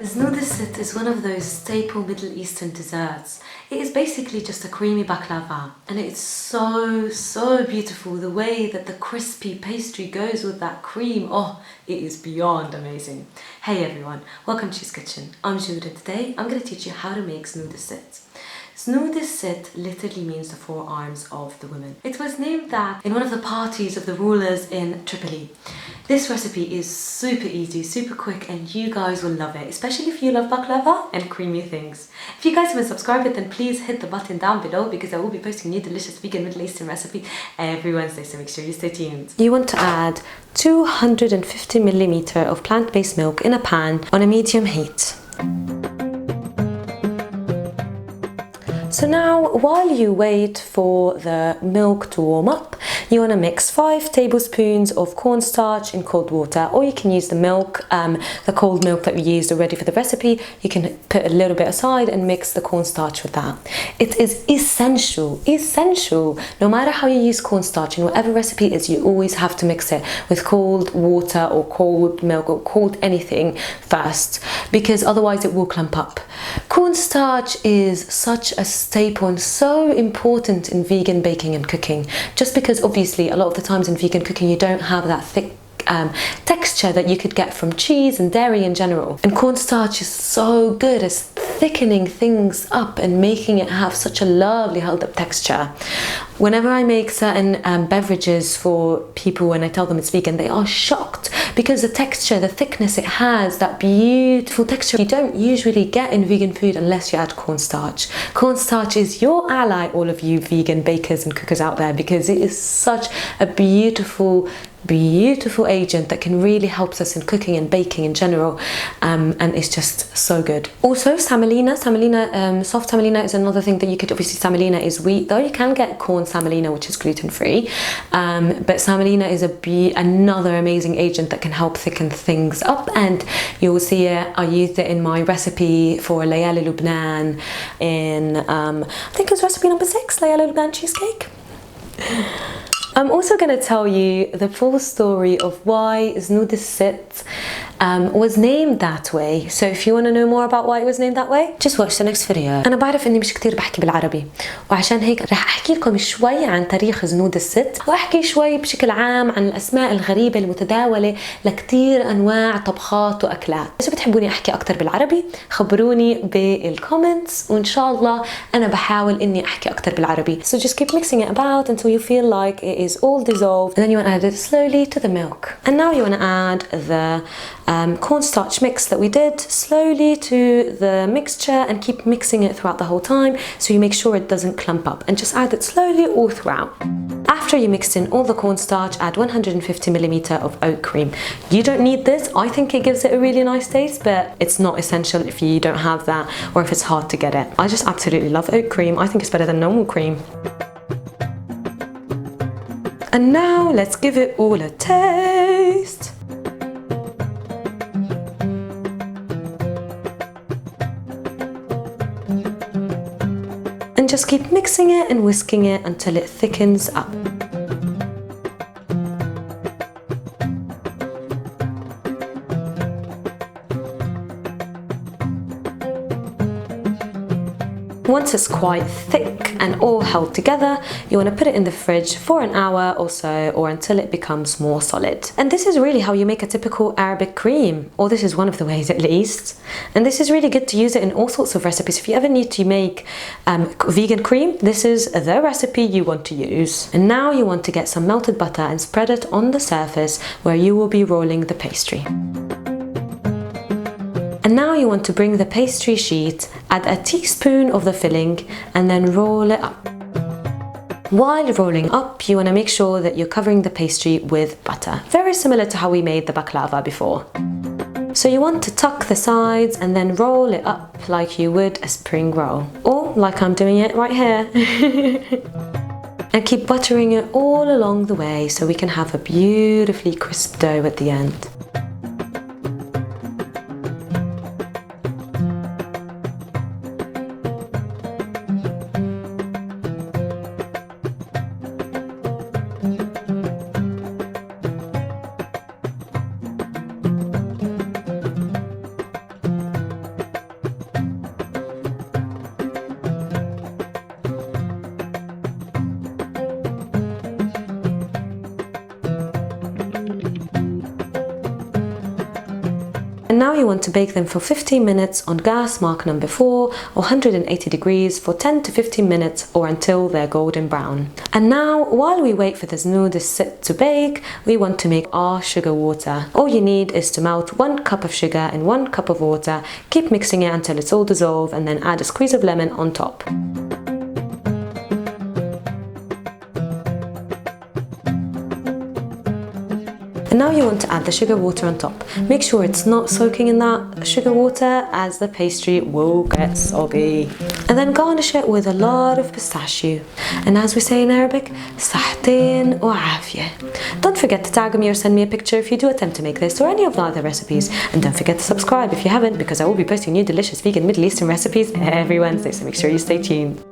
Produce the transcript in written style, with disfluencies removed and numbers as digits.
Znud is one of those staple Middle Eastern desserts. It is basically just a creamy baklava, and it's so beautiful. The way that the crispy pastry goes with that cream, oh, it is beyond amazing. Hey everyone, welcome to She's Kitchen. I'm Znud, and today I'm going to teach you how to make Znud. Znud literally means the four arms of the women. It was named that in one of the parties of the rulers in Tripoli. This recipe is super easy, super quick, and you guys will love it, especially if you love baklava and creamy things. If you guys haven't subscribed yet, then please hit the button down below because I will be posting new delicious vegan Middle Eastern recipes every Wednesday, so make sure you stay tuned. You want to add 250 milliliter of plant-based milk in a pan on a medium heat. So now, while you wait for the milk to warm up, you want to mix 5 tablespoons of cornstarch in cold water, or you can use the milk, the cold milk that we used already for the recipe. You can put a little bit aside and mix the cornstarch with that. It is essential, no matter how you use cornstarch in whatever recipe it is, you always have to mix it with cold water or cold milk or cold anything first, because otherwise it will clump up. Cornstarch is such a staple and so important in vegan baking and cooking, just because obviously a lot of the times in vegan cooking you don't have that thick texture that you could get from cheese and dairy in general. And cornstarch is so good at thickening things up and making it have such a lovely held up texture. Whenever I make certain beverages for people when I tell them it's vegan, they are shocked because the texture, the thickness it has, that beautiful texture you don't usually get in vegan food unless you add cornstarch. Cornstarch is your ally, all of you vegan bakers and cookers out there, because it is such a beautiful agent that can really help us in cooking and baking in general, and it's just so good. Also semolina, soft semolina is another thing that you could, obviously semolina is wheat, though you can get corn semolina which is gluten-free, but semolina is another amazing agent that can help thicken things up, and you will see it. I used it in my recipe for Layali Lubnan in I think it was recipe number 6, Layali Lubnan cheesecake. I'm also going to tell you the full story of why Znud was named that way. So if you want to know more about why it was named that way, just watch the next video. أنا بعرف إني مش كتير بحكي بالعربي، وعشان هيك رح أحكي لكم شوي عن تاريخ زنود الست، وأحكي شوي بشكل عام عن الأسماء الغريبة المتداولة لكتير أنواع طبخات وأكلات. إذا بتحبوني أحكي أكتر بالعربي خبروني بالكومنتس، وإن شاء الله أنا بحاول إني أحكي أكتر بالعربي. So just keep mixing it about until you feel like it is all dissolved, and then you want to add it slowly to the milk. And now you want to add the cornstarch mix that we did slowly to the mixture, and keep mixing it throughout the whole time so you make sure it doesn't clump up, and just add it slowly all throughout. After you mixed in all the cornstarch, add 150 milliliter of oat cream. You don't need this. I think it gives it a really nice taste, but it's not essential if you don't have that or if it's hard to get it. I just absolutely love oat cream. I think it's better than normal cream. And now let's give it all a taste. And just keep mixing it and whisking it until it thickens up. Once it's quite thick and all held together, you want to put it in the fridge for an hour or so, or until it becomes more solid. And this is really how you make a typical Arabic cream, or this is one of the ways at least. And this is really good to use it in all sorts of recipes. If you ever need to make vegan cream, this is the recipe you want to use. And now you want to get some melted butter and spread it on the surface where you will be rolling the pastry. And now you want to bring the pastry sheet, add a teaspoon of the filling, and then roll it up. While rolling up, you want to make sure that you're covering the pastry with butter, very similar to how we made the baklava before. So you want to tuck the sides and then roll it up like you would a spring roll, or like I'm doing it right here. And keep buttering it all along the way so we can have a beautifully crisp dough at the end. And now you want to bake them for 15 minutes on gas mark number 4 or 180 degrees for 10 to 15 minutes or until they're golden brown. And now, while we wait for the znud sit to bake, we want to make our sugar water. All you need is to melt 1 cup of sugar in 1 cup of water, keep mixing it until it's all dissolved, and then add a squeeze of lemon on top. And now you want to add the sugar water on top. Make sure it's not soaking in that sugar water, as the pastry will get soggy. And then garnish it with a lot of pistachio. And as we say in Arabic, صحتين وعافية. Don't forget to tag me or send me a picture if you do attempt to make this or any of the other recipes. And don't forget to subscribe if you haven't, because I will be posting new delicious vegan Middle Eastern recipes every Wednesday, so make sure you stay tuned.